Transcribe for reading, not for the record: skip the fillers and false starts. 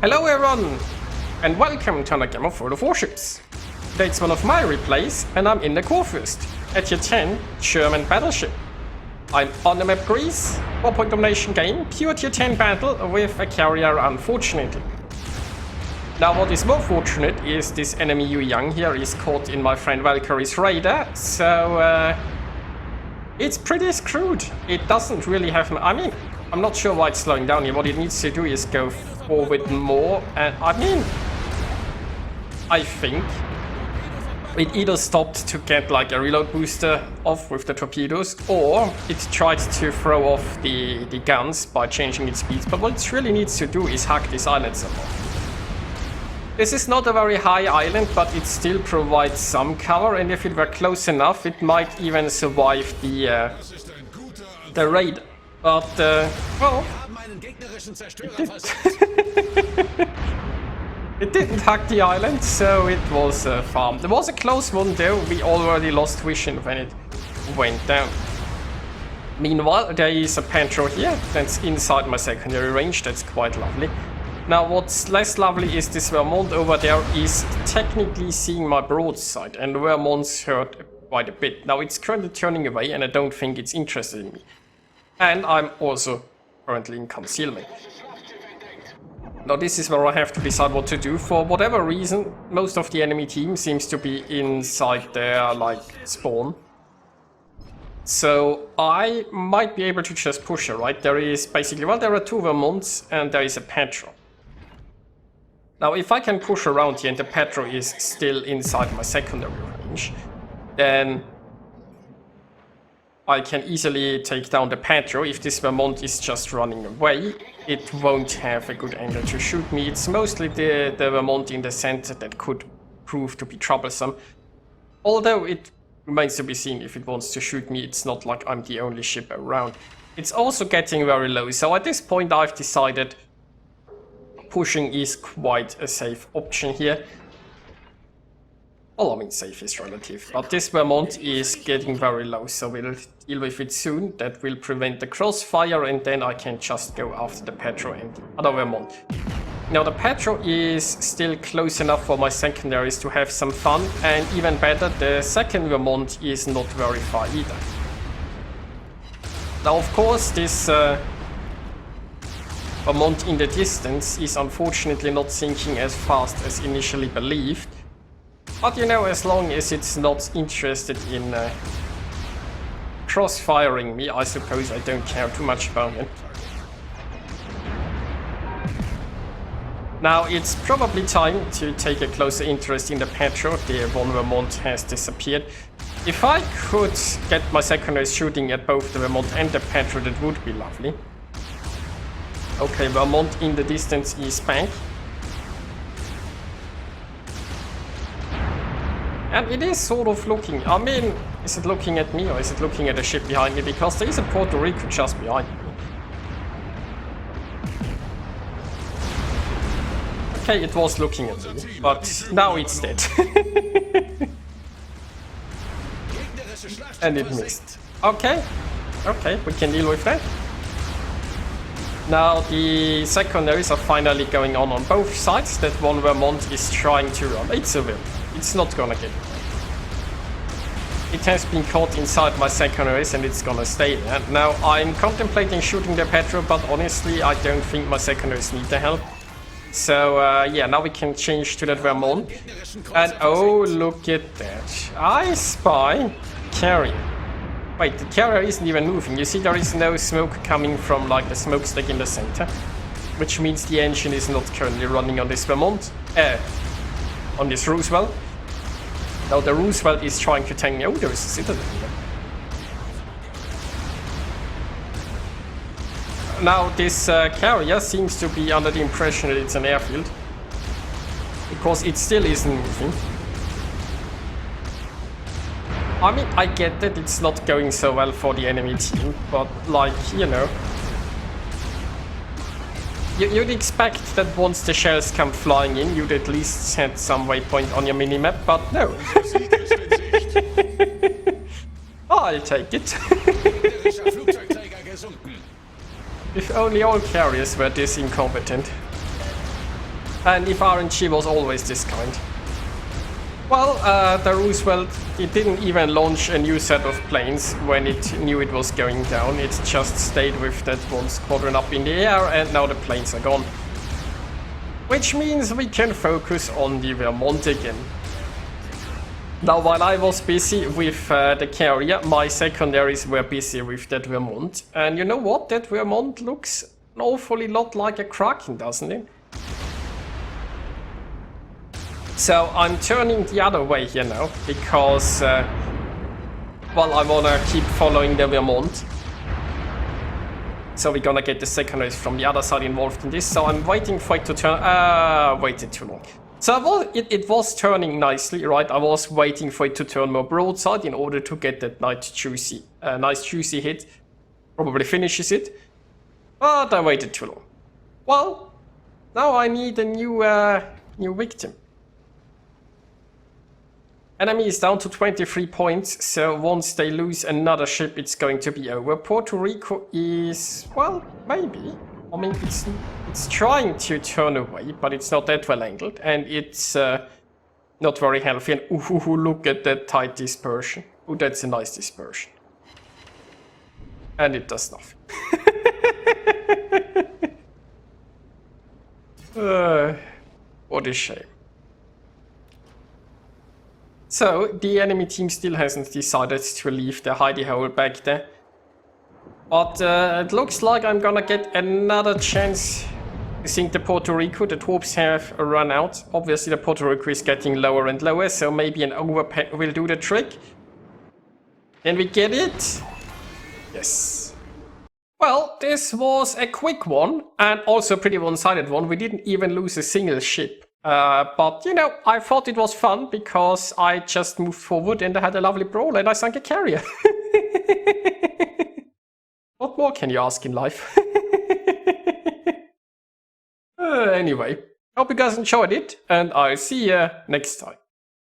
Hello everyone, and welcome to another game of Warships. Today it's one of my replays, and I'm in the Kurfürst, a Tier 10 German battleship. I'm on the map Greece, 4-point domination game, pure Tier 10 battle with a carrier unfortunately. Now what is more fortunate is this enemy Yu Yang here is caught in my friend Valkyrie's radar, so it's pretty screwed. It doesn't really have, I'm not sure why it's slowing down here. What it needs to do is go forward more, and I think it either stopped to get like a reload booster off with the torpedoes, or it tried to throw off the guns by changing its speeds, but what it really needs to do is hack this island somehow. This is not a very high island, but it still provides some cover, and if it were close enough it might even survive the raid. But, well, it didn't hack the island, so it was farmed. There was a close one though, we already lost vision when it went down. Meanwhile, there is a Pantro here, that's inside my secondary range, that's quite lovely. Now what's less lovely is this Vermont over there is technically seeing my broadside, and Vermont's hurt quite a bit. Now it's currently turning away and I don't think it's interested in me. And I'm also currently in concealment. Now this is where I have to decide what to do. For whatever reason, most of the enemy team seems to be inside their spawn. So I might be able to just push her, right? There is basically, well, there are two Vermonts and there is a Petro. Now if I can push around here and the Petro is still inside my secondary range, then I can easily take down the Petro. If this Vermont is just running away, it won't have a good angle to shoot me. It's mostly the Vermont in the center that could prove to be troublesome. Although it remains to be seen if it wants to shoot me. It's not like I'm the only ship around. It's also getting very low, so at this point I've decided pushing is quite a safe option here. Well, I mean, safe is relative, but this Vermont is getting very low, so we'll deal with it soon. That will prevent the crossfire, and then I can just go after the Petro and the other Vermont. Now, the Petro is still close enough for my secondaries to have some fun, and even better, the second Vermont is not very far either. Now, of course, this Vermont in the distance is unfortunately not sinking as fast as initially believed. But you know, as long as it's not interested in cross-firing me, I suppose I don't care too much about it. Now it's probably time to take a closer interest in the Petro. The one Vermont has disappeared. If I could get my secondaries shooting at both the Vermont and the Petro, that would be lovely. Okay, Vermont in the distance is back. And it is sort of looking, is it looking at me or is it looking at a ship behind me? Because there is a Puerto Rico just behind me. Okay, it was looking at me, but now it's dead. And it missed. Okay, we can deal with that. Now the secondaries are finally going on both sides. That one Vermont is trying to run. It's a will. It's not gonna get away. It has been caught inside my secondaries and it's gonna stay there. Now I'm contemplating shooting the Petro, but honestly I don't think my secondaries need the help. So yeah, now we can change to that Vermont. And oh, look at that. I spy carrier. Wait, the carrier isn't even moving. You see there is no smoke coming from like the smokestack in the center. Which means the engine is not currently running on this Vermont. On this Roosevelt. Now the Roosevelt is trying to tank me. Oh, there is a citadel here. Now this carrier seems to be under the impression that it's an airfield. Because it still isn't moving. I mean, I get that it's not going so well for the enemy team, but like, you know. You'd expect that once the shells come flying in, you'd at least set some waypoint on your minimap, but no. I'll take it. If only all carriers were this incompetent. And if RNG was always this kind. Well, the Roosevelt, it didn't even launch a new set of planes when it knew it was going down. It just stayed with that one squadron up in the air, and now the planes are gone. Which means we can focus on the Vermont again. Now, while I was busy with the carrier, my secondaries were busy with that Vermont. And you know what? That Vermont looks an awfully lot like a Kraken, doesn't it? So I'm turning the other way here now, because, well, I wanna keep following the Vermont. So we're gonna get the secondaries from the other side involved in this, so I'm waiting for it to turn. Waited too long. So it was turning nicely, right? I was waiting for it to turn more broadside in order to get that nice juicy hit. Probably finishes it. But I waited too long. Well, now I need a new victim. Enemy is down to 23 points, so once they lose another ship, it's going to be over. Puerto Rico is, well, maybe. I mean, it's trying to turn away, but it's not that well angled, and it's not very healthy. And ooh, look at that tight dispersion. Oh, that's a nice dispersion. And it does nothing. What a shame. So, the enemy team still hasn't decided to leave the hidey hole back there. But it looks like I'm gonna get another chance to sink the Puerto Rico. The troops have run out. Obviously, the Puerto Rico is getting lower and lower, so maybe an overpay will do the trick. Can we get it? Yes. Well, this was a quick one, and also a pretty one-sided one. We didn't even lose a single ship. But, you know, I thought it was fun because I just moved forward and I had a lovely brawl and I sank a carrier. What more can you ask in life? Anyway, hope you guys enjoyed it and I'll see you next time.